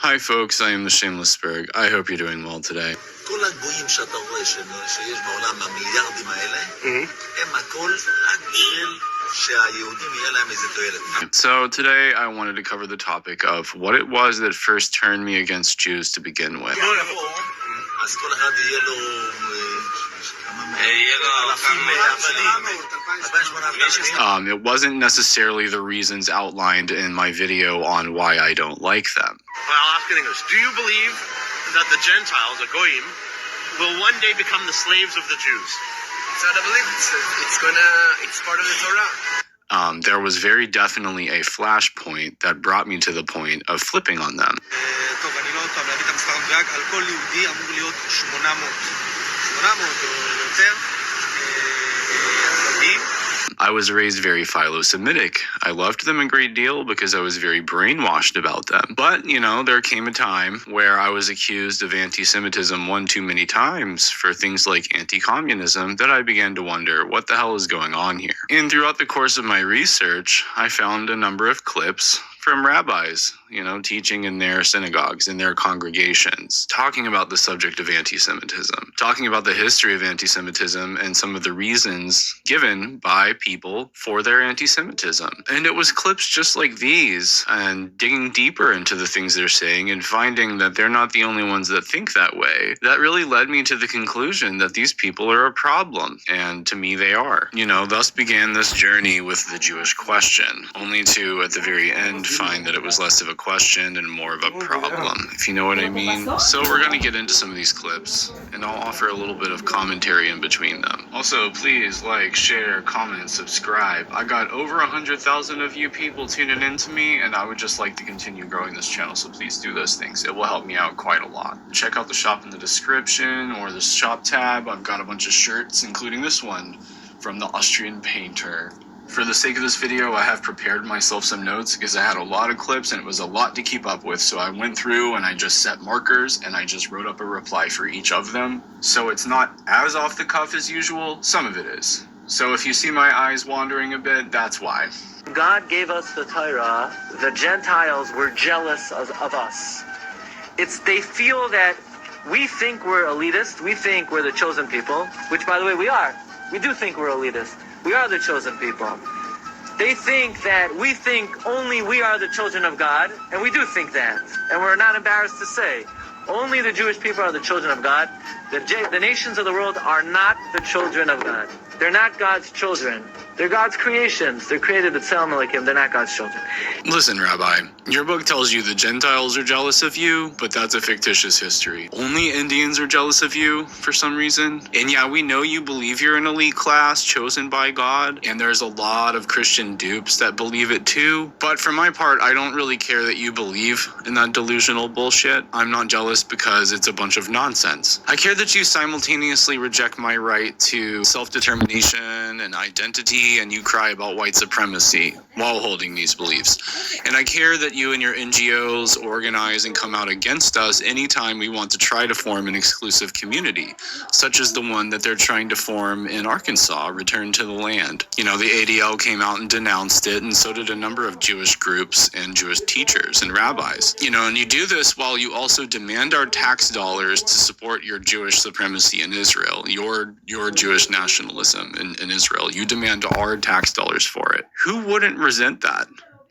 Hi folks, I am the Shameless Sperg. I hope you're doing well today. כל הגויים שאתה רואה שיש בעולם המיליארדים האלה, הם הכל רק בשביל שהיהודים יהיה להם איזה תועלת. So today I wanted to cover the topic of what it was that first turned me against Jews to begin with. אז כל אחד יהיה לו It wasn't necessarily the reasons outlined in my video on why I don't like them. Well, I'll ask in English. Do you believe that the Gentiles, the Goyim, will one day become the slaves of the Jews? It's not a belief. It's part of the Torah. There was very definitely a flashpoint that brought me to the point of flipping on them. טוב, אני לא טוב להביא את המספר המדויק, על כל יהודי אמור להיות 800 או יותר עבדים. I was raised very philo-Semitic. I loved them a great deal because I was very brainwashed about them. But, there came a time where I was accused of anti-Semitism one too many times for things like anti-communism that I began to wonder what the hell is going on here. And throughout the course of my research, I found a number of clips from rabbis, teaching in their synagogues, in their congregations, talking about the subject of anti-Semitism, talking about the history of anti-Semitism and some of the reasons given by people for their anti-Semitism. And it was clips just like these, and digging deeper into the things they're saying and finding that they're not the only ones that think that way, that really led me to the conclusion that these people are a problem. And to me, they are. Thus began this journey with the Jewish question, only to, at the very end, find that it was less of a question and more of a problem, if you know what I mean. So we're going to get into some of these clips, and I'll offer a little bit of commentary in between them. Also, please like, share, comment, subscribe. I got over 100,000 of you people tuning in to me, and I would just like to continue growing this channel, so please do those things. It will help me out quite a lot. Check out the shop in the description or the shop tab. I've got a bunch of shirts, including this one from the Austrian painter. For the sake of this video, I have prepared myself some notes because I had a lot of clips and it was a lot to keep up with. So I went through and I just set markers and I just wrote up a reply for each of them. So it's not as off the cuff as usual. Some of it is. So if you see my eyes wandering a bit, that's why. God gave us the Torah. The Gentiles were jealous of us. They feel that we think we're elitist. We think we're the chosen people, which, by the way, we are. We do think we're elitist. We are the chosen people. They think that we think only we are the children of God, and we do think that. And we're not embarrassed to say, only the Jewish people are the children of God. The nations of the world are not the children of God. They're not God's children. They're God's creations. They're created at Tselem Elohim. They're not God's children. Listen, Rabbi, your book tells you the Gentiles are jealous of you, but that's a fictitious history. Only Indians are jealous of you for some reason. And yeah, we know you believe you're an elite class chosen by God, and there's a lot of Christian dupes that believe it too. But for my part, I don't really care that you believe in that delusional bullshit. I'm not jealous because it's a bunch of nonsense. I care that you simultaneously reject my right to self-determination and identity, and you cry about white supremacy while holding these beliefs. And I care that you and your NGOs organize and come out against us anytime we want to try to form an exclusive community, such as the one that they're trying to form in Arkansas, Return to the Land. The ADL came out and denounced it, and so did a number of Jewish groups and Jewish teachers and rabbis. And you do this while you also demand our tax dollars to support your Jewish supremacy in Israel, your Jewish nationalism in Israel. You demand our tax dollars for it. Who wouldn't resent that?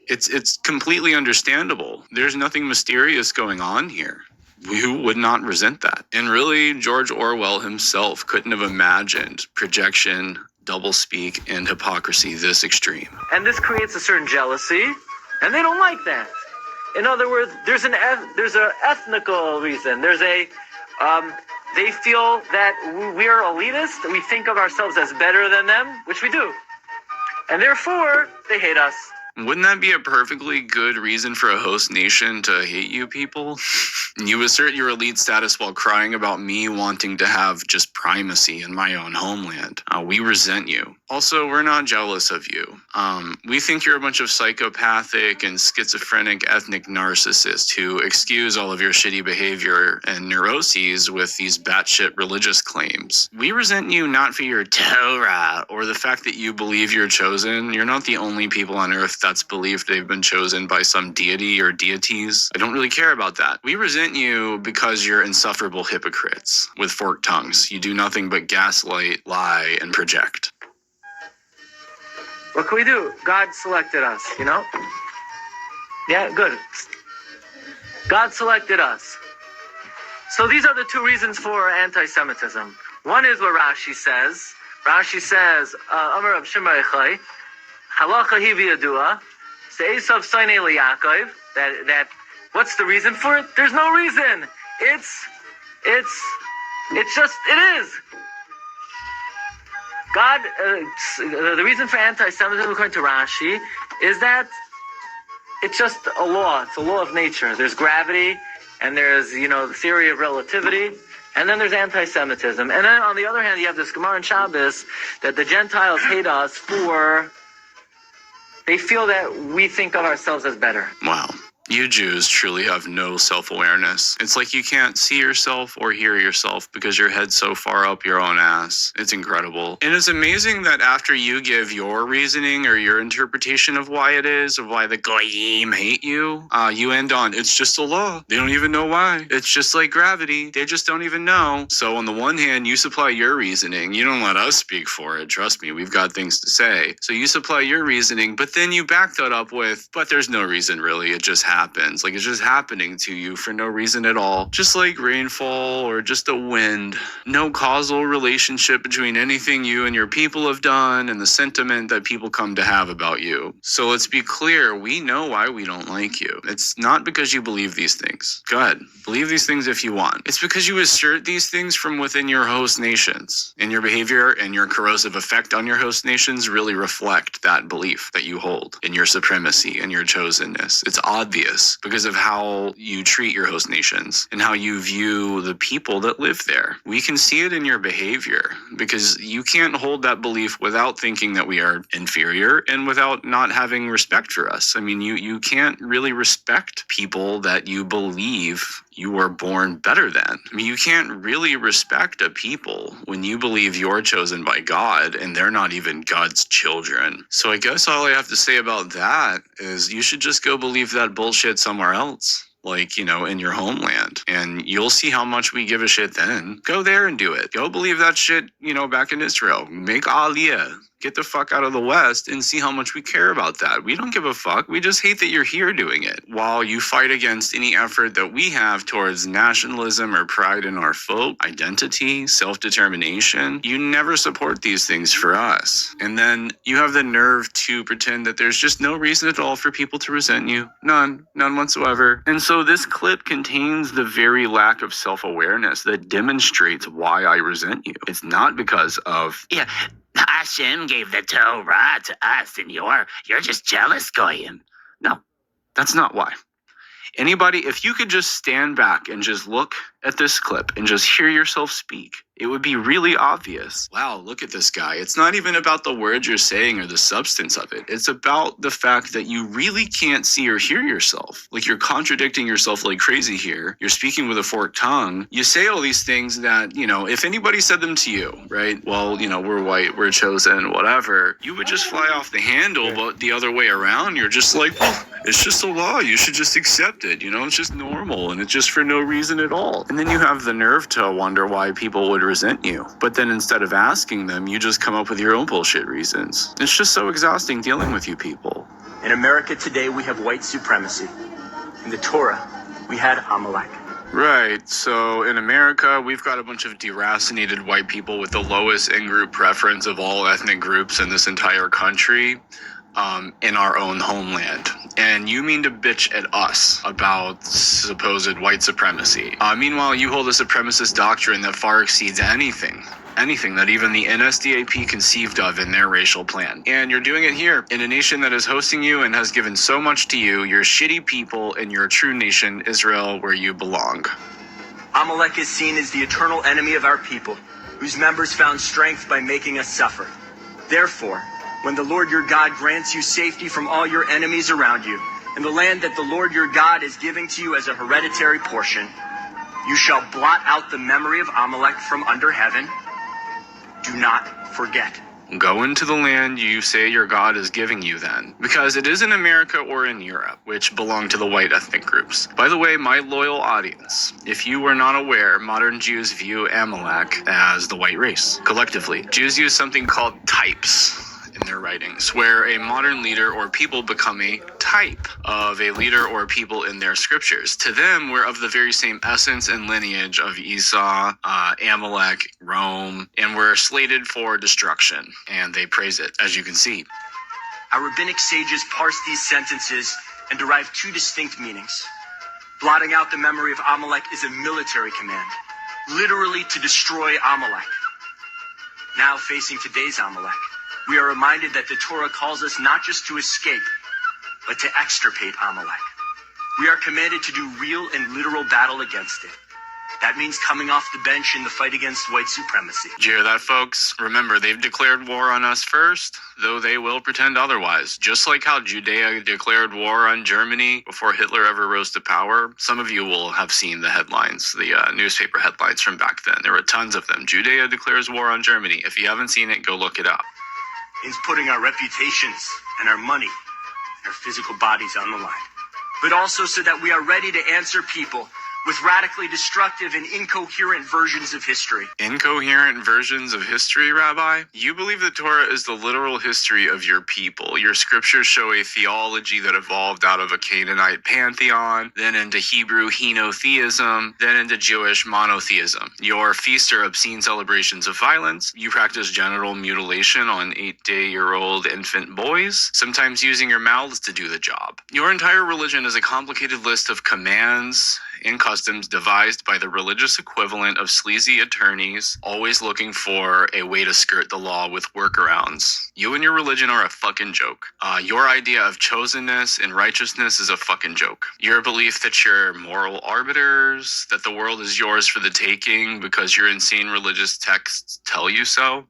It's completely understandable. There's nothing mysterious going on here. Who would not resent that? And really, George Orwell himself couldn't have imagined projection, doublespeak, and hypocrisy this extreme. And this creates a certain jealousy, and they don't like that. In other words, there's an ethnical reason. They feel that we are elitist. We think of ourselves as better than them, which we do. And therefore, they hate us. Wouldn't that be a perfectly good reason for a host nation to hate you people? You assert your elite status while crying about me wanting to have just primacy in my own homeland. We resent you. Also, we're not jealous of you. We think you're a bunch of psychopathic and schizophrenic ethnic narcissists who excuse all of your shitty behavior and neuroses with these batshit religious claims. We resent you not for your Torah or the fact that you believe you're chosen. You're not the only people on earth that's believed they've been chosen by some deity or deities. I don't really care about that. We resent you because you're insufferable hypocrites with forked tongues. You do nothing but gaslight, lie, and project. What can we do? God selected us, you know? Yeah, good. God selected us. So these are the two reasons for anti-Semitism. One is what Rashi says. Rashi says, Amar Rav Shimon Echai, Halacha hi v'yadua, Se'esav Soinei liYaakov, that what's the reason for it? There's no reason. It's just, it is. God, the reason for anti-Semitism, according to Rashi, is that it's just a law. It's a law of nature. There's gravity, and there's, the theory of relativity, and then there's anti-Semitism. And then, on the other hand, you have this Gemara in Shabbos that the Gentiles hate us for, they feel that we think of ourselves as better. Wow. You Jews truly have no self-awareness. It's like you can't see yourself or hear yourself because your head's so far up your own ass. It's incredible. And it's amazing that after you give your reasoning or your interpretation of why it is, of why the Goyim hate you, you end on, it's just a law. They don't even know why. It's just like gravity. They just don't even know. So on the one hand, you supply your reasoning. You don't let us speak for it. Trust me, we've got things to say. So you supply your reasoning, but then you back that up with, but there's no reason really. It just happens. Like it's just happening to you for no reason at all. Just like rainfall or just a wind. No causal relationship between anything you and your people have done and the sentiment that people come to have about you. So let's be clear. We know why we don't like you. It's not because you believe these things. Go ahead. Believe these things if you want. It's because you assert these things from within your host nations. And your behavior and your corrosive effect on your host nations really reflect that belief that you hold in your supremacy and your chosenness. It's obvious because of how you treat your host nations and how you view the people that live there. We can see it in your behavior because you can't hold that belief without thinking that we are inferior and without not having respect for us. I mean, you can't really respect people that you believe you were born better than. I mean, you can't really respect a people when you believe you're chosen by God and they're not even God's children. So I guess all I have to say about that is you should just go believe that bullshit somewhere else. Like, in your homeland. And you'll see how much we give a shit then. Go there and do it. Go believe that shit, back in Israel. Make Aliyah. Get the fuck out of the West and see how much we care about that. We don't give a fuck. We just hate that you're here doing it. While you fight against any effort that we have towards nationalism or pride in our folk, identity, self-determination, you never support these things for us. And then you have the nerve to pretend that there's just no reason at all for people to resent you. None whatsoever. And so this clip contains the very lack of self-awareness that demonstrates why I resent you. It's not because of, Hashem gave the Torah to us and you're just jealous, Goyim. No, that's not why. Anybody, if you could just stand back and just look at this clip and just hear yourself speak, it would be really obvious. Wow, look at this guy. It's not even about the words you're saying or the substance of it. It's about the fact that you really can't see or hear yourself. Like you're contradicting yourself like crazy here. You're speaking with a forked tongue. You say all these things that, if anybody said them to you, right? Well, we're white, we're chosen, whatever. You would just fly off the handle, but the other way around, you're just like, well, it's just a law. You should just accept it. It's just normal and it's just for no reason at all. And then you have the nerve to wonder why people would resent you. But then instead of asking them, you just come up with your own bullshit reasons. It's just so exhausting dealing with you people. In America today, we have white supremacy. In the Torah, we had Amalek. Right, so in America, we've got a bunch of deracinated white people with the lowest in-group preference of all ethnic groups in this entire country. in our own homeland. And you mean to bitch at us about supposed white supremacy. Meanwhile, you hold a supremacist doctrine that far exceeds anything that even the NSDAP conceived of in their racial plan. And you're doing it here, in a nation that is hosting you and has given so much to you. You're shitty people, and you're a true nation, Israel, where you belong. Amalek is seen as the eternal enemy of our people, whose members found strength by making us suffer. Therefore, when the Lord your God grants you safety from all your enemies around you, and the land that the Lord your God is giving to you as a hereditary portion, you shall blot out the memory of Amalek from under heaven. Do not forget. Go into the land you say your God is giving you then, because it is in America or in Europe, which belong to the white ethnic groups. By the way, my loyal audience, if you were not aware, modern Jews view Amalek as the white race. Collectively, Jews use something called types in their writings, where a modern leader or people become a type of a leader or people in their scriptures. To them, we're of the very same essence and lineage of Esau, Amalek, Rome, and we're slated for destruction, and they praise it, as you can see. Our rabbinic sages parse these sentences and derive two distinct meanings. Blotting out the memory of Amalek is a military command, literally to destroy Amalek. Now facing today's Amalek, we are reminded that the Torah calls us not just to escape, but to extirpate Amalek. We are commanded to do real and literal battle against it. That means coming off the bench in the fight against white supremacy. Did you hear that, folks? Remember, they've declared war on us first, though they will pretend otherwise. Just like how Judea declared war on Germany before Hitler ever rose to power. Some of you will have seen the headlines, the newspaper headlines from back then. There were tons of them. Judea declares war on Germany. If you haven't seen it, go look it up. Means putting our reputations and our money, our physical bodies on the line. But also so that we are ready to answer people with radically destructive and incoherent versions of history. Incoherent versions of history, Rabbi? You believe the Torah is the literal history of your people. Your scriptures show a theology that evolved out of a Canaanite pantheon, then into Hebrew henotheism, then into Jewish monotheism. Your feasts are obscene celebrations of violence. You practice genital mutilation on 8-day-old infant boys, sometimes using your mouths to do the job. Your entire religion is a complicated list of commands and customs devised by the religious equivalent of sleazy attorneys, always looking for a way to skirt the law with workarounds. You and your religion are a fucking joke. Your idea of chosenness and righteousness is a fucking joke. Your belief that you're moral arbiters, that the world is yours for the taking because your insane religious texts tell you so,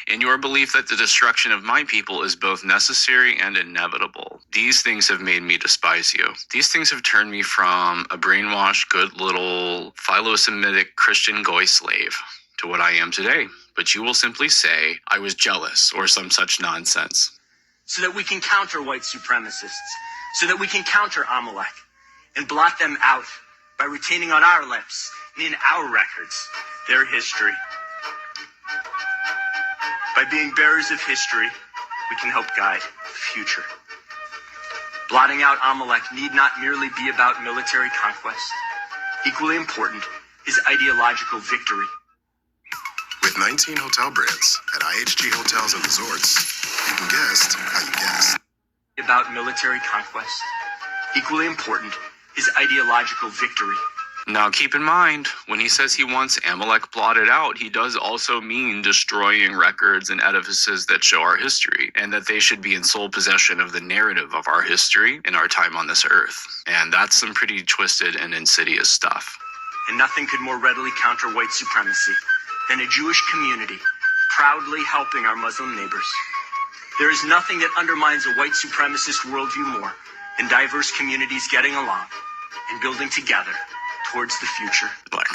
and your belief that the destruction of my people is both necessary and inevitable. These things have made me despise you. These things have turned me from a brainwashed, good little philo-Semitic Christian goy slave to what I am today. But you will simply say, I was jealous, or some such nonsense. So that we can counter white supremacists, so that we can counter Amalek, and blot them out by retaining on our lips and in our records their history. By being bearers of history, we can help guide the future. Blotting out Amalek need not merely be about military conquest. Equally important is ideological victory. With 19 hotel brands at IHG Hotels and Resorts, you can guess how you guessed. About military conquest. Equally important is ideological victory. Now keep in mind, when he says he wants Amalek blotted out, he does also mean destroying records and edifices that show our history, and that they should be in sole possession of the narrative of our history and our time on this earth. And that's some pretty twisted and insidious stuff. And nothing could more readily counter white supremacy than a Jewish community proudly helping our Muslim neighbors. There is nothing that undermines a white supremacist worldview more than diverse communities getting along and building together towards the future. Look,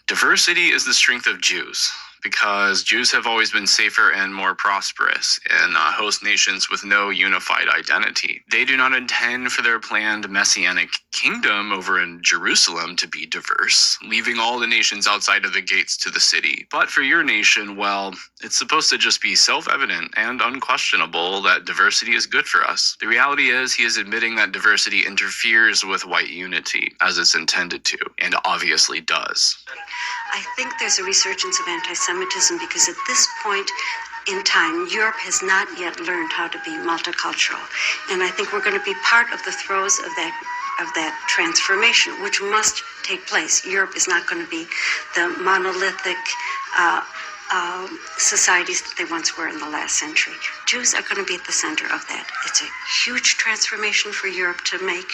diversity is the strength of Jews, because Jews have always been safer and more prosperous in host nations with no unified identity. They do not intend for their planned messianic kingdom over in Jerusalem to be diverse, leaving all the nations outside of the gates to the city. But for your nation, well, it's supposed to just be self-evident and unquestionable that diversity is good for us. The reality is he is admitting that diversity interferes with white unity, as it's intended to, and obviously does. I think there's a resurgence of anti-Semitism anti-Semitism because at this point in time, Europe has not yet learned how to be multicultural. And I think we're going to be part of the throes of that transformation, which must take place. Europe is not going to be the monolithic societies that they once were in the last century. Jews are going to be at the center of that. It's a huge transformation for Europe to make.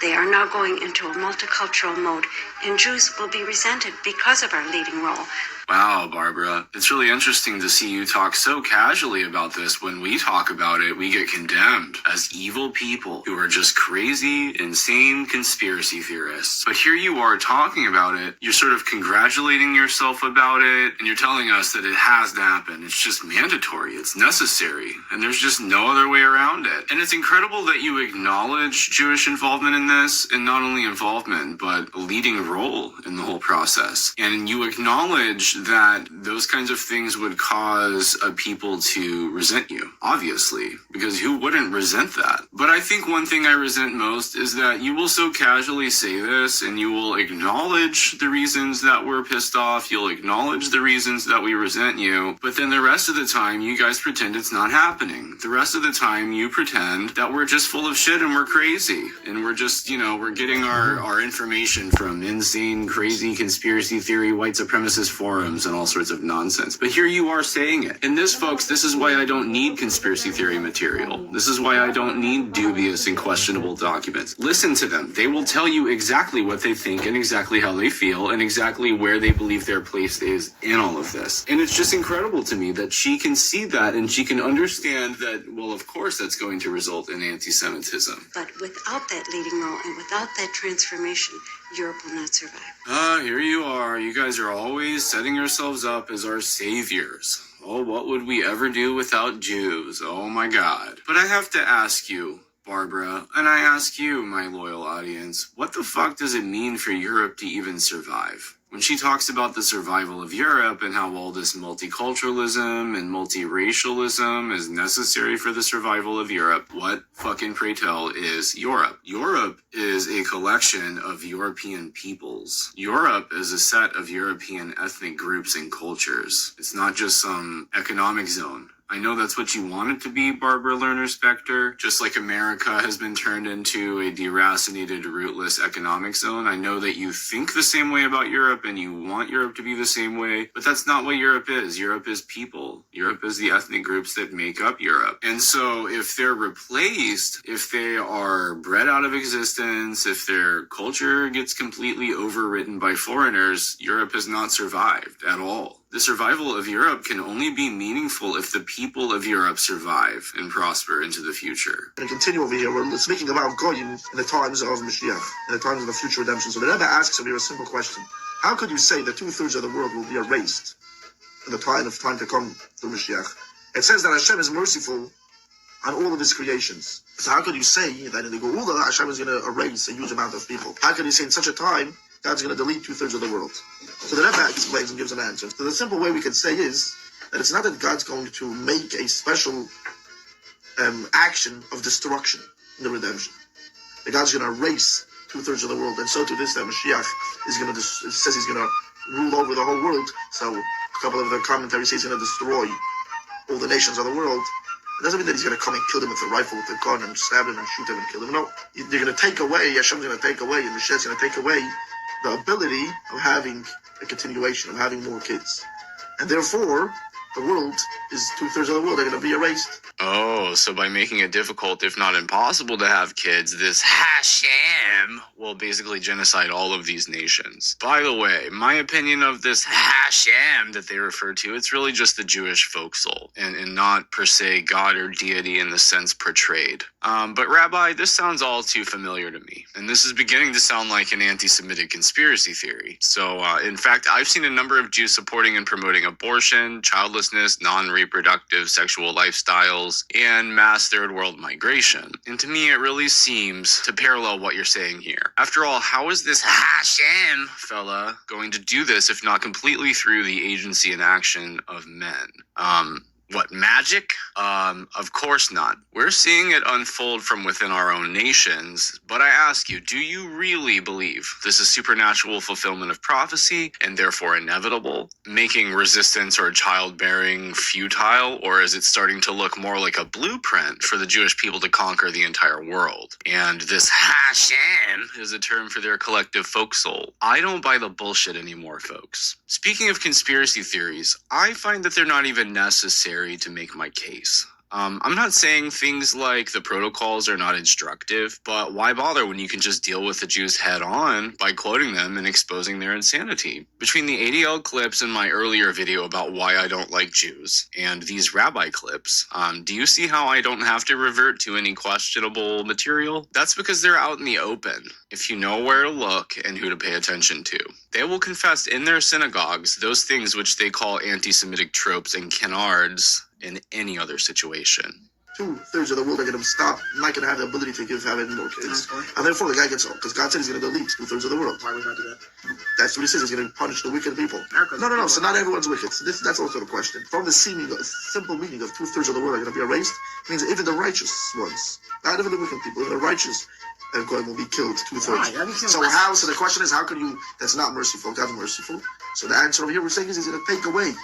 They are now going into a multicultural mode, and Jews will be resented because of our leading role. Wow, Barbara. It's really interesting to see you talk so casually about this. When we talk about it, we get condemned as evil people who are just crazy, insane conspiracy theorists. But here you are talking about it. You're sort of congratulating yourself about it, and you're telling us that it has to happen. It's just mandatory. It's necessary. And there's just no other way around it. And it's incredible that you acknowledge Jewish involvement in this, and not only involvement, but a leading role in the whole process. And you acknowledge that those kinds of things would cause people to resent you, obviously, because who wouldn't resent that? But I think one thing I resent most is that you will so casually say this, and you will acknowledge the reasons that we're pissed off, you'll acknowledge the reasons that we resent you, but then the rest of the time you guys pretend it's not happening. The rest of the time you pretend that we're just full of shit and we're crazy, and we're just, we're getting our information from insane, crazy conspiracy theory, white supremacist forums and all sorts of nonsense. But here you are saying it. And this, folks, this is why I don't need conspiracy theory material. This is why I don't need dubious and questionable documents. Listen to them. They will tell you exactly what they think and exactly how they feel and exactly where they believe their place is in all of this. And it's just incredible to me that she can see that and she can understand that, well, of course that's going to result in anti-Semitism. But without that leading role and without that transformation, Europe will not survive. Here you are. You guys are always setting yourselves up as our saviors. Oh, what would we ever do without Jews? Oh my God. But I have to ask you, Barbara, and I ask you, my loyal audience, what the fuck does it mean for Europe to even survive? When she talks about the survival of Europe and how all this multiculturalism and multiracialism is necessary for the survival of Europe, what fucking pray tell is Europe? Europe is a collection of European peoples. Europe is a set of European ethnic groups and cultures. It's not just some economic zone. I know that's what you want it to be, Barbara Lerner-Spector, just like America has been turned into a deracinated, rootless economic zone. I know that you think the same way about Europe and you want Europe to be the same way, but that's not what Europe is. Europe is people. Europe is the ethnic groups that make up Europe. And so if they're replaced, if they are bred out of existence, if their culture gets completely overwritten by foreigners, Europe has not survived at all. The survival of Europe can only be meaningful if the people of Europe survive and prosper into the future. And continue over here, we're speaking about Goyim in the times of Mashiach, in the times of the future redemption. So the Rebbe asks over here a simple question. How could you say that 2/3 of the world will be erased in the time to come through Mashiach? It says that Hashem is merciful on all of his creations. So how could you say that in the Geula Hashem is going to erase a huge amount of people? How could you say in such a time God's going to delete 2/3 of the world? So the Rebbe explains and gives an answer. So the simple way we could say is that it's not that God's going to make a special action of destruction in the redemption. That God's going to erase 2/3 of the world, and so to this, that Mashiach is going to, it says he's going to rule over the whole world. So a couple of the commentaries say he's going to destroy all the nations of the world. It doesn't mean that he's going to come and kill them with a rifle, with a gun, and stab him and shoot him and kill him. No, they're going to take away, Hashem's going to take away, and Mashiach's going to take away the ability of having a continuation, of having more kids. And therefore, the world is 2/3 of the world are going to be erased. Oh, so by making it difficult, if not impossible, to have kids, this Hashem will basically genocide all of these nations. By the way, my opinion of this Hashem that they refer to, it's really just the Jewish folk soul, and not per se God or deity in the sense portrayed. But Rabbi, this sounds all too familiar to me, and this is beginning to sound like an anti-Semitic conspiracy theory. So, in fact, I've seen a number of Jews supporting and promoting abortion, childlessness, non-reproductive sexual lifestyles, and mass third world migration. And to me, it really seems to parallel what you're saying here. After all, how is this Hashem fella going to do this if not completely through the agency and action of men? What, magic? Of course not. We're seeing it unfold from within our own nations, but I ask you, do you really believe this is supernatural fulfillment of prophecy and therefore inevitable, making resistance or childbearing futile, or is it starting to look more like a blueprint for the Jewish people to conquer the entire world? And this Hashem is a term for their collective folk soul. I don't buy the bullshit anymore, folks. Speaking of conspiracy theories, I find that they're not even necessary to make my case. I'm not saying things like the protocols are not instructive, but why bother when you can just deal with the Jews head on by quoting them and exposing their insanity? Between the ADL clips in my earlier video about why I don't like Jews and these rabbi clips, do you see how I don't have to revert to any questionable material? That's because they're out in the open, if you know where to look and who to pay attention to. They will confess in their synagogues those things which they call anti-Semitic tropes and canards in any other situation. 2/3 of the world are going to stop, not going to have the ability to have any more kids. And therefore the guy gets old, because God said he's going to delete 2/3 of the world. Why would God do that? That's what he says, he's going to punish the wicked people. No, so not everyone's wicked. So that's also the question. From the simple meaning of 2/3 of the world are going to be erased, means even the righteous ones, not even the wicked people, even the righteous going will be killed 2/3. So the question is, how can you, that's not merciful, God's merciful. So the answer over here we're saying is he's going to take away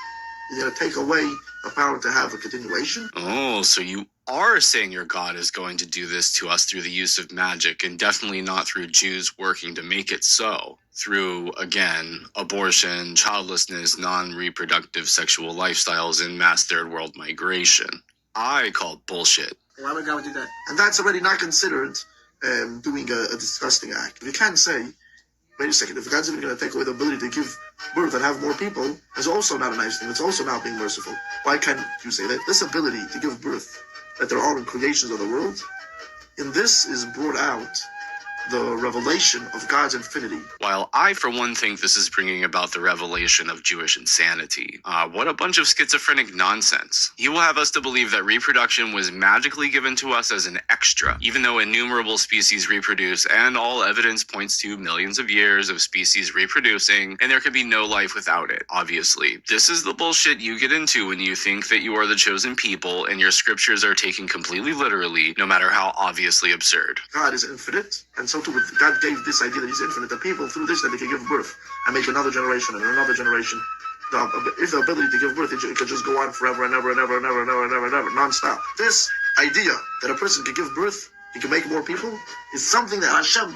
the power to have a continuation. Oh, so you are saying your God is going to do this to us through the use of magic, and definitely not through Jews working to make it so. Through, again, abortion, childlessness, non-reproductive sexual lifestyles, and mass third world migration. I call bullshit. Why would God do that? And that's already not considered doing a disgusting act. You can't say, wait a second, if God's even going to take away the ability to give birth and have more people, is also not a nice thing. It's also not being merciful. Why can't you say that? This ability to give birth, that there are in creations of the world, in this is brought out the revelation of God's infinity. While I, for one, think this is bringing about the revelation of Jewish insanity. What a bunch of schizophrenic nonsense. He will have us to believe that reproduction was magically given to us as an extra, even though innumerable species reproduce, and all evidence points to millions of years of species reproducing, and there could be no life without it, obviously. This is the bullshit you get into when you think that you are the chosen people, and your scriptures are taken completely literally, no matter how obviously absurd. God is infinite, and so too, God gave this idea that he's infinite to people through this, that they can give birth and make another generation and another generation. If the ability to give birth, it could just go on forever and ever and ever and ever and ever and ever and ever, non-stop. This idea that a person can give birth, he can make more people, is something that Hashem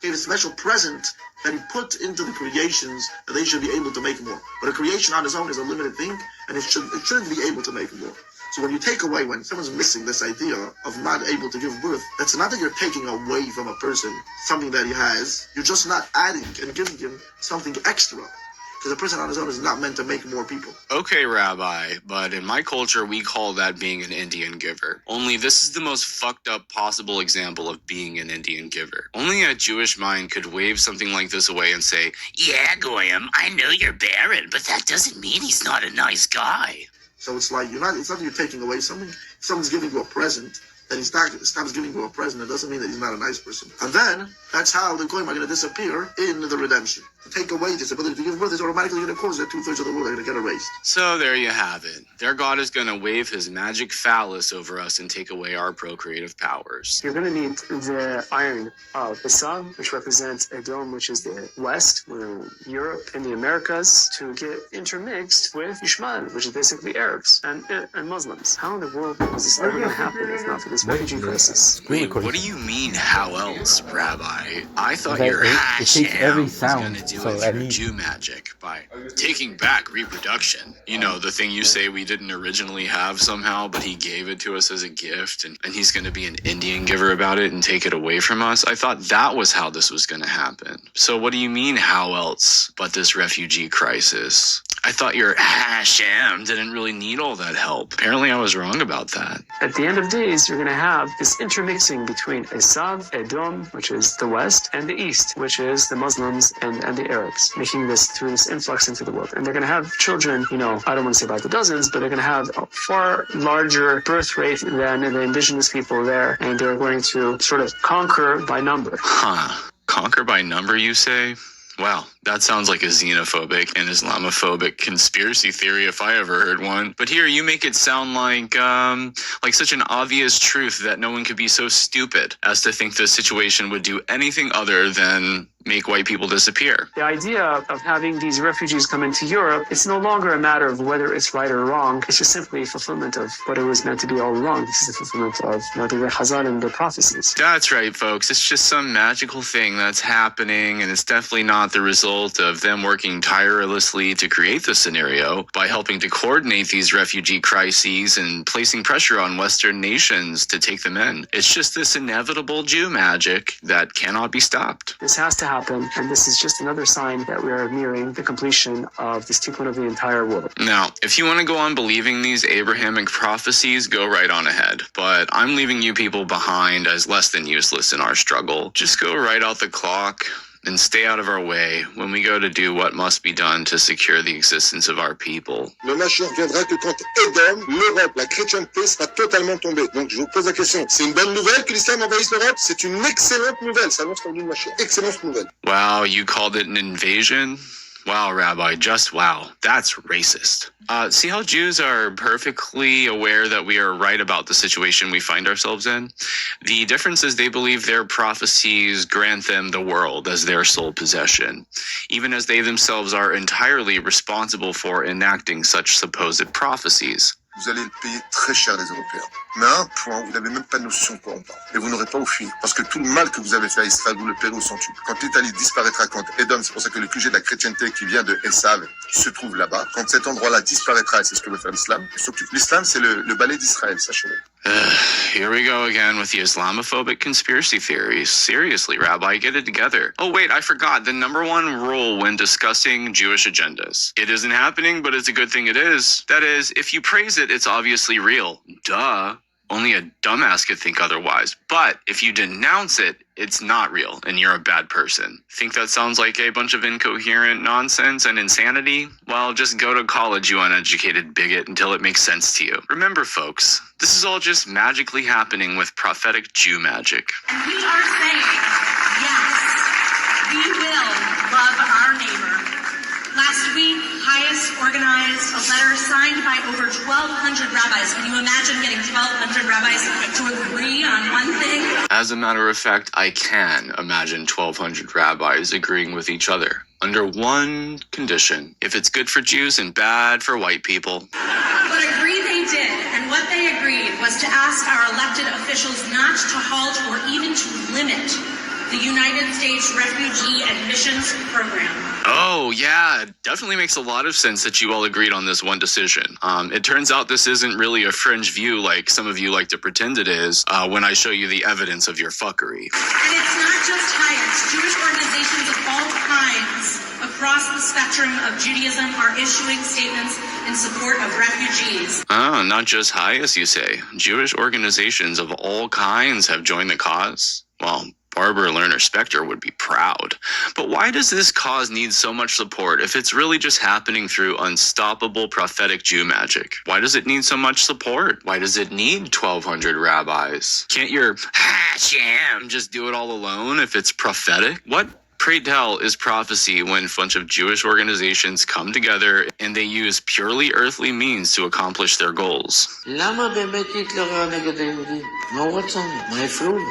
gave a special present that he put into the creations that they should be able to make more. But a creation on its own is a limited thing, and it shouldn't be able to make more. So when you take away, when someone's missing this idea of not able to give birth, that's not that you're taking away from a person something that he has. You're just not adding and giving him something extra. Because a person on his own is not meant to make more people. Okay, Rabbi, but in my culture, we call that being an Indian giver. Only this is the most fucked up possible example of being an Indian giver. Only a Jewish mind could wave something like this away and say, yeah, Goyim, I know you're barren, but that doesn't mean he's not a nice guy. So it's like it's not that you're taking away something. If someone's giving you a present, then he stops giving you a present. It doesn't mean that he's not a nice person. And then that's how the Goyim are going to disappear in the redemption. To take away this ability to give birth is automatically going to cause that 2/3 of the world are going to get erased. So there you have it. Their God is going to wave his magic phallus over us and take away our procreative powers. You're going to need the iron of the sun, which represents Edom, which is the west, Europe and the Americas, to get intermixed with Ishmael, which is basically Arabs and Muslims. How in the world is this ever going to happen if not for this refugee crisis? Wait, what do you mean, how else, Rabbi? I thought That your it Hashem takes every was going to sound, do so it that through means- Jew magic by taking back reproduction. You know, the thing you say we didn't originally have somehow, but he gave it to us as a gift, and he's going to be an Indian giver about it and take it away from us. I thought that was how this was going to happen. So what do you mean, how else but this refugee crisis? I thought your Hashem didn't really need all that help. Apparently I was wrong about that. At the end of days, you're going to have this intermixing between Esav, Edom, which is the west, and the east, which is the Muslims and the Arabs, making this through this influx into the world. And they're going to have children, I don't want to say by the dozens, but they're going to have a far larger birth rate than the indigenous people there, and they're going to sort of conquer by number. Huh. Conquer by number, you say? Well, That sounds like a xenophobic and Islamophobic conspiracy theory if I ever heard one. But here you make it sound like such an obvious truth that no one could be so stupid as to think the situation would do anything other than make white people disappear. The idea of having these refugees come into Europe, it's no longer a matter of whether it's right or wrong. It's just simply a fulfillment of what it was meant to be all along. This is a fulfillment of the Chazal and the prophecies. That's right, folks. It's just some magical thing that's happening, and it's definitely not the result of them working tirelessly to create the scenario by helping to coordinate these refugee crises and placing pressure on Western nations to take them in. It's just this inevitable Jew magic that cannot be stopped. This has to happen, and this is just another sign that we are nearing the completion of this tikkun of the entire world. Now, if you want to go on believing these Abrahamic prophecies, go right on ahead. But I'm leaving you people behind as less than useless in our struggle. Just go right out the clock and stay out of our way when we go to do what must be done to secure the existence of our people. Le Mashiach viendra que quand Édom, l'Europe, la chrétienté sera totalement tombée. Donc je vous pose la question, c'est une bonne nouvelle que l'islam envahisse l'Europe? C'est une excellente nouvelle, ça annonce la venue de Mashiach. Excellente nouvelle. Wow, you called it an invasion? Wow, Rabbi, just wow. That's racist. See how Jews are perfectly aware that we are right about the situation we find ourselves in? The difference is they believe their prophecies grant them the world as their sole possession, even as they themselves are entirely responsible for enacting such supposed prophecies. Vous allez le payer très cher, les Européens. Mais à un point, vous n'avez même pas notion de quoi on parle. Et vous n'aurez pas au fil. Parce que tout le mal que vous avez fait à Israël, vous le paierez au centuple. Quand l'Italie disparaîtra, quand Édom, c'est pour ça que le QG de la chrétienté qui vient de Esav se trouve là-bas, quand cet endroit-là disparaîtra, et c'est ce que veut faire l'islam, surtout l'islam, c'est le balai d'Israël, sachez-le. Here we go again with the Islamophobic conspiracy theories. Seriously, Rabbi, get it together. Oh, wait, I forgot the number one rule when discussing Jewish agendas. It isn't happening, but it's a good thing it is. That is, if you praise it, it's obviously real. Duh. Only a dumbass could think otherwise. But if you denounce it, it's not real, and you're a bad person. Think that sounds like a bunch of incoherent nonsense and insanity? Well, just go to college, you uneducated bigot, until it makes sense to you. Remember, folks, this is all just magically happening with prophetic Jew magic. And we are saying, yes, we will love our neighbor. Last week, Highest organized a letter signed by over 1,200 rabbis. Can you imagine getting 1,200 rabbis to agree on one thing? As a matter of fact, I can imagine 1,200 rabbis agreeing with each other under one condition: if it's good for Jews and bad for white people. But agree they did, and what they agreed was to ask our elected officials not to halt or even to limit the United States Refugee Admissions Program. Oh, yeah, it definitely makes a lot of sense that you all agreed on this one decision. It turns out this isn't really a fringe view like some of you like to pretend it is when I show you the evidence of your fuckery. And it's not just Hayats. Jewish organizations of all kinds across the spectrum of Judaism are issuing statements in support of refugees. Oh, not just Hayas, you say. Jewish organizations of all kinds have joined the cause? Well, Barbara Lerner Specter would be proud. But why does this cause need so much support if it's really just happening through unstoppable prophetic Jew magic? Why does it need so much support? Why does it need 1,200 rabbis? Can't your Hashem just do it all alone if it's prophetic? What, pray tell, is prophecy when a bunch of Jewish organizations come together and they use purely earthly means to accomplish their goals? למה באמת התלרה נגד היהודים? מה הוא רצה? מה הפריעו לו?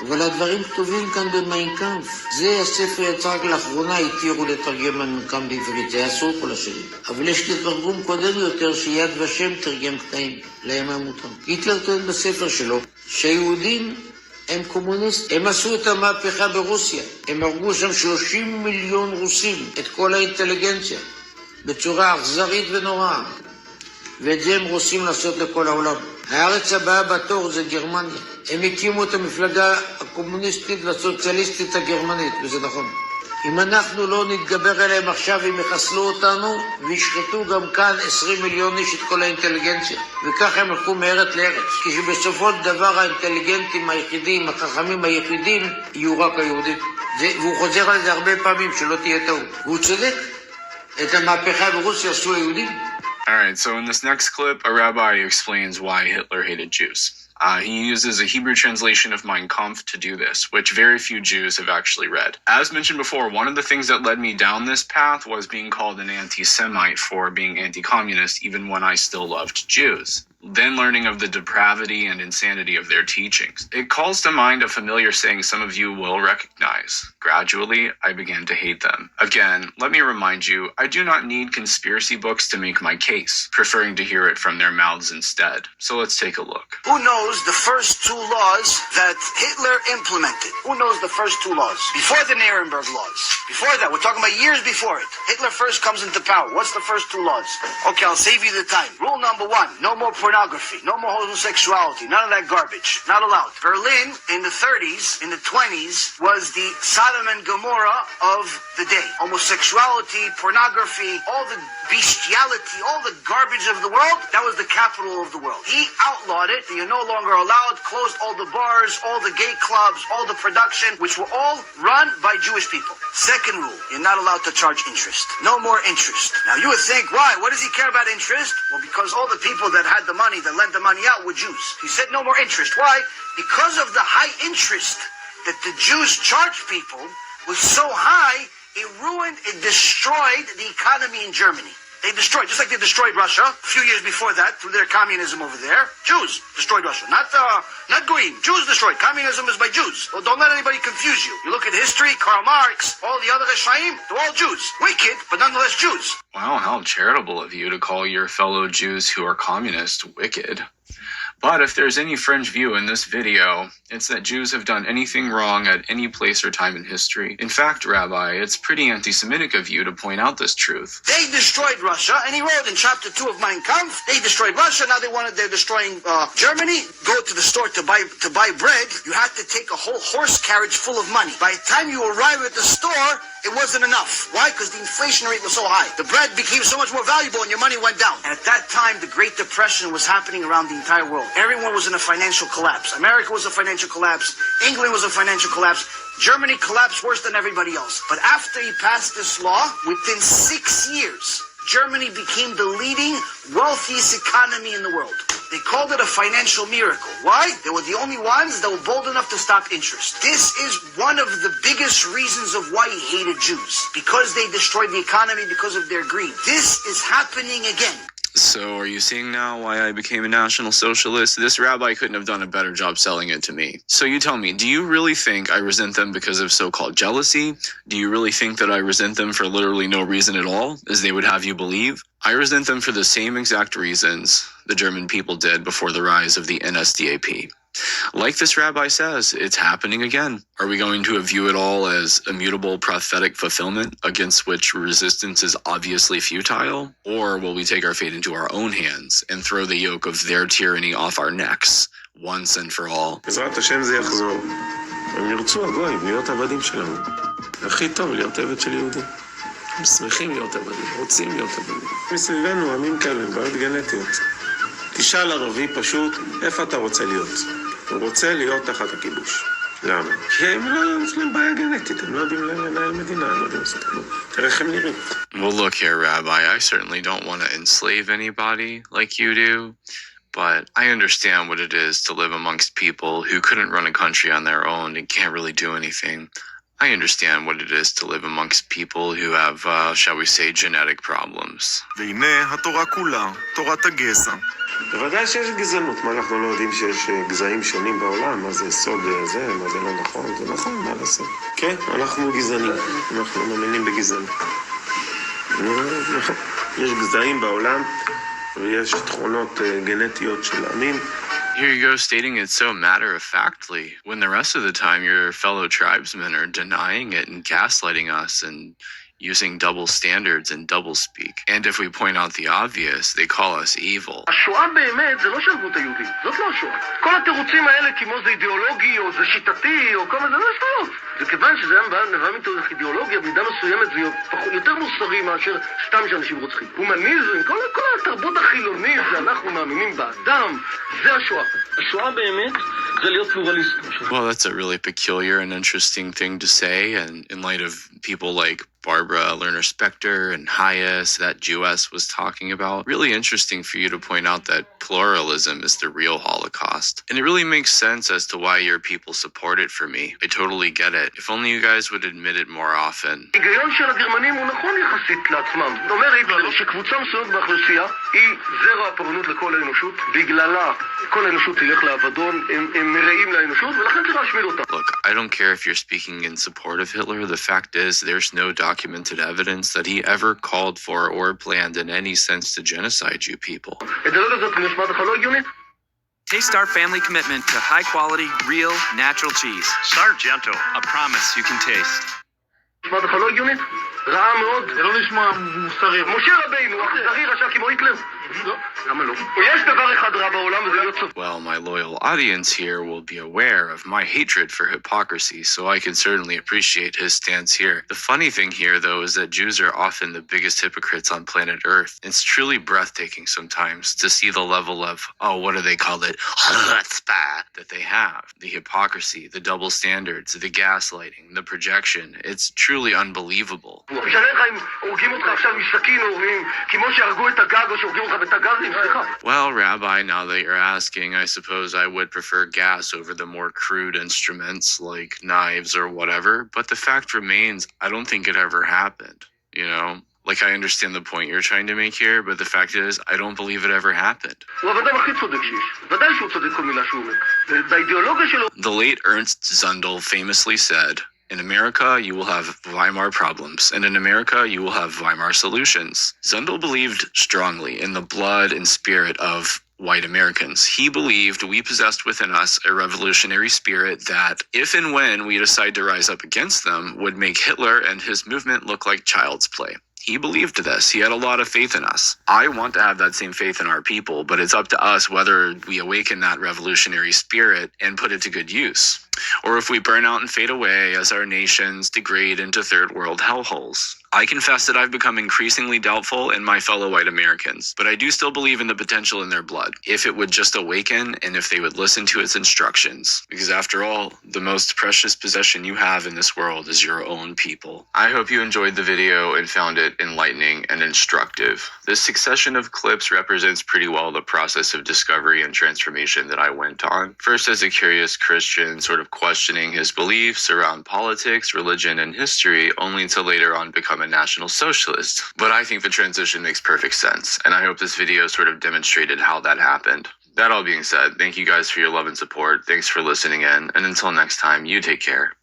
אבל הדברים כתובים כאן במיינקאמפ. זה הספר יצא רק לאחרונה, התירו לתרגם מיינקאמפ בעברית, זה אסור כל השנים. אבל יש לתרגום קודם יותר שיד ושם תרגם קטעים, להם המותר. היטלר טוען בספר שלו שהיהודים הם קומוניסטים. הם עשו את המהפכה ברוסיה. הם הרגו שם 30 מיליון רוסים, את כל האינטליגנציה, בצורה אכזרית ונוראה. ואת זה הם רוצים לעשות לכל העולם. הארץ הבאה בתור זה גרמניה. הם הקימו את המפלגה הקומוניסטית והסוציאליסטית הגרמנית, וזה נכון. אם אנחנו לא נתגבר עליהם עכשיו, הם יחסלו אותנו וישחטו גם כאן 20 מיליון איש את כל האינטליגנציה. וככה הם הלכו מארץ לארץ. כשבסופו של דבר האינטליגנטים היחידים, החכמים היחידים, יהיו רק היהודים. והוא חוזר על זה הרבה פעמים, שלא תהיה טעות. והוא צודק. את המהפכה ברוסיה עשו היהודים. All right, so in this next clip, a rabbi explains why Hitler hated Jews. He uses a Hebrew translation of Mein Kampf to do this, which very few Jews have actually read. As mentioned before, one of the things that led me down this path was being called an anti-Semite for being anti-communist, even when I still loved Jews. Then learning of the depravity and insanity of their teachings. It calls to mind a familiar saying some of you will recognize. Gradually, I began to hate them. Again, let me remind you, I do not need conspiracy books to make my case, preferring to hear it from their mouths instead. So let's take a look. Who knows the first two laws that Hitler implemented? Who knows the first two laws? Before the Nuremberg laws. Before that, we're talking about years before it. Hitler first comes into power. What's the first two laws? Okay, I'll save you the time. Rule number 1, no more pornography, no more homosexuality, none of that garbage. Not allowed. Berlin in the 30s, in the 20s, was the Sodom and Gomorrah of the day. Homosexuality, pornography, all the bestiality, all the garbage of the world, that was the capital of the world. He outlawed it. You're no longer allowed, closed all the bars, all the gay clubs, all the production, which were all run by Jewish people. Second rule, you're not allowed to charge interest. No more interest. Now you would think, why? What does he care about interest? Well, because all the people that had the money, that lent the money out, were Jews. He said no more interest. Why? Because of the high interest that the Jews charged people was so high, it ruined, it destroyed the economy in Germany. They destroyed, just like they destroyed Russia a few years before that through their communism over there. Jews destroyed Russia, not Goyim. Jews destroyed. Communism is by Jews. Well, don't let anybody confuse you. You look at history, Karl Marx, all the other Reshaim, they're all Jews. Wicked, but nonetheless Jews. Wow, how charitable of you to call your fellow Jews who are communist wicked. But if there's any fringe view in this video, it's that Jews have done anything wrong at any place or time in history. In fact, Rabbi, it's pretty anti-Semitic of you to point out this truth. They destroyed Russia, and he wrote in chapter 2 of Mein Kampf, they destroyed Russia, now they're destroying Germany. Go to the store to buy bread, you have to take a whole horse carriage full of money. By the time you arrive at the store, it wasn't enough. Why? Because the inflation rate was so high. The bread became so much more valuable and your money went down. And at that time, the Great Depression was happening around the entire world. Everyone was in a financial collapse. America was a financial collapse. England was a financial collapse. Germany collapsed worse than everybody else. But after he passed this law, within 6 years, Germany became the leading, wealthiest economy in the world. They called it a financial miracle. Why? They were the only ones that were bold enough to stop interest. This is one of the biggest reasons of why he hated Jews. Because they destroyed the economy because of their greed. This is happening again. So are you seeing now why I became a National Socialist? This rabbi couldn't have done a better job selling it to me. So you tell me, do you really think I resent them because of so-called jealousy? Do you really think that I resent them for literally no reason at all, as they would have you believe? I resent them for the same exact reasons the German people did before the rise of the NSDAP. Like this rabbi says, it's happening again. Are we going to view it all as immutable prophetic fulfillment against which resistance is obviously futile? Or will we take our fate into our own hands and throw the yoke of their tyranny off our necks once and for all? בעזרת השם זה יחזור. הם ירצו הגויים להיות עבדים שלנו. הכי טוב להיות עבד של יהודים. הם שמחים להיות עבדים, רוצים להיות עבדים. מסביבנו עמים כאלה, בעיות גנטיות. תשאל ערבי פשוט, איפה אתה רוצה להיות? הוא רוצה להיות תחת הכיבוש. למה? כי הם לא, יש להם בעיה גנטית, הם לא יודעים לנהל מדינה, הם לא יודעים לעשות כלום. תראה איך הם נראים. Well, look here, Rabbi, I certainly don't want to enslave anybody like you do, but I understand what it is to live amongst people who couldn't run a country on their own and can't really do anything. I understand what it is to live amongst people who have, shall we say, genetic problems. והנה התורה כולה, תורת הגזע. בוודאי שיש גזענות, מה אנחנו לא יודעים שיש גזעים שונים בעולם, מה זה סוד זה, מה זה לא נכון, זה נכון, מה לעשות? כן, אנחנו גזענים, אנחנו מאמינים בגזענות. יש גזעים בעולם, ויש תכונות גנטיות של עמים. Here you go stating it so matter-of-factly, when the rest of the time your fellow tribesmen are denying it and gaslighting us and using double standards and doublespeak. And if we point out the obvious, they call us evil. השואה באמת זה לא שלבות היהודים, זאת לא השואה. כל התירוצים האלה כמו זה אידיאולוגי או זה שיטתי או כל זה לא שטויות. זה כיוון שזה נבע מתוך אידיאולוגיה, במידה מסוימת זה יותר מוסרי מאשר סתם שאנשים רוצחים. הומניזם, כל התרבות החילונית, זה אנחנו מאמינים באדם, זה השואה. השואה באמת זה להיות פלורליסט. Well, that's a really peculiar and interesting thing to say, and in light of people like Barbara Lerner Specter and Hayes that Jewess was talking about, really interesting for you to point out that pluralism is the real Holocaust. And it really makes sense as to why your people support it for me. I totally get it. If only you guys would admit it more often. ההיגיון של הגרמנים הוא נכון יחסית לעצמם. זאת אומרת שקבוצה מסוימת באוכלוסייה היא זרע הפורענות לכל האנושות, בגללה כל האנושות תלך לאבדון, הם מרעים לאנושות, ולכן צריך להשמיד אותה. Look, I don't care if you're speaking in support of Hitler. The fact is, there's no documented evidence that he ever called for or planned in any sense to genocide you people. Taste our family commitment to high-quality, real, natural cheese. Sargento. A promise you can taste. נשמע לך לא הגיונית? רעה מאוד. זה לא נשמע מוסרי. משה רבינו, אכזרי רשע כמו היטלר? לא. למה לא? יש דבר אחד רע בעולם וזה להיות סוף. Well, my loyal audience here will be aware of my hatred for hypocrisy, so I can certainly appreciate his stance here. The funny thing here, though, is that Jews are often the biggest hypocrites on planet Earth. It's truly breathtaking sometimes to see the level of, what do they call it? Chutzpah that they have. The hypocrisy, the double standards, the gaslighting, the projection. It's truly unbelievable. משנה לך אם הורגים אותך עכשיו מסכין או כמו שהרגו את הגג או שהורגים אותך בתגזים, סליחה. Well, Rabbi, now that you're asking, I suppose I would prefer gas over the more crude instruments like knives or whatever, but the fact remains, I don't think it ever happened, you know? Like, I understand the point you're trying to make here, but the fact is, I don't believe it ever happened. הוא הבן אדם הכי צודק שיש. ודאי שהוא צודק כל מילה שהוא אומר. באידיאולוגיה שלו... The late Ernst Zundel famously said, in America, you will have Weimar problems, and in America, you will have Weimar solutions. Zundel believed strongly in the blood and spirit of white Americans. He believed we possessed within us a revolutionary spirit that, if and when we decide to rise up against them, would make Hitler and his movement look like child's play. He believed this. He had a lot of faith in us. I want to have that same faith in our people, but it's up to us whether we awaken that revolutionary spirit and put it to good use, or if we burn out and fade away as our nations degrade into third world hellholes. I confess that I've become increasingly doubtful in my fellow white Americans, but I do still believe in the potential in their blood, if it would just awaken and if they would listen to its instructions. Because after all, the most precious possession you have in this world is your own people. I hope you enjoyed the video and found it enlightening and instructive. This succession of clips represents pretty well the process of discovery and transformation that I went on. First as a curious Christian, sort of questioning his beliefs around politics, religion, and history, only to later on become a national socialist. But I think the transition makes perfect sense, and I hope this video sort of demonstrated how that happened. That all being said, thank you guys for your love and support. Thanks for listening in, and until next time, you take care.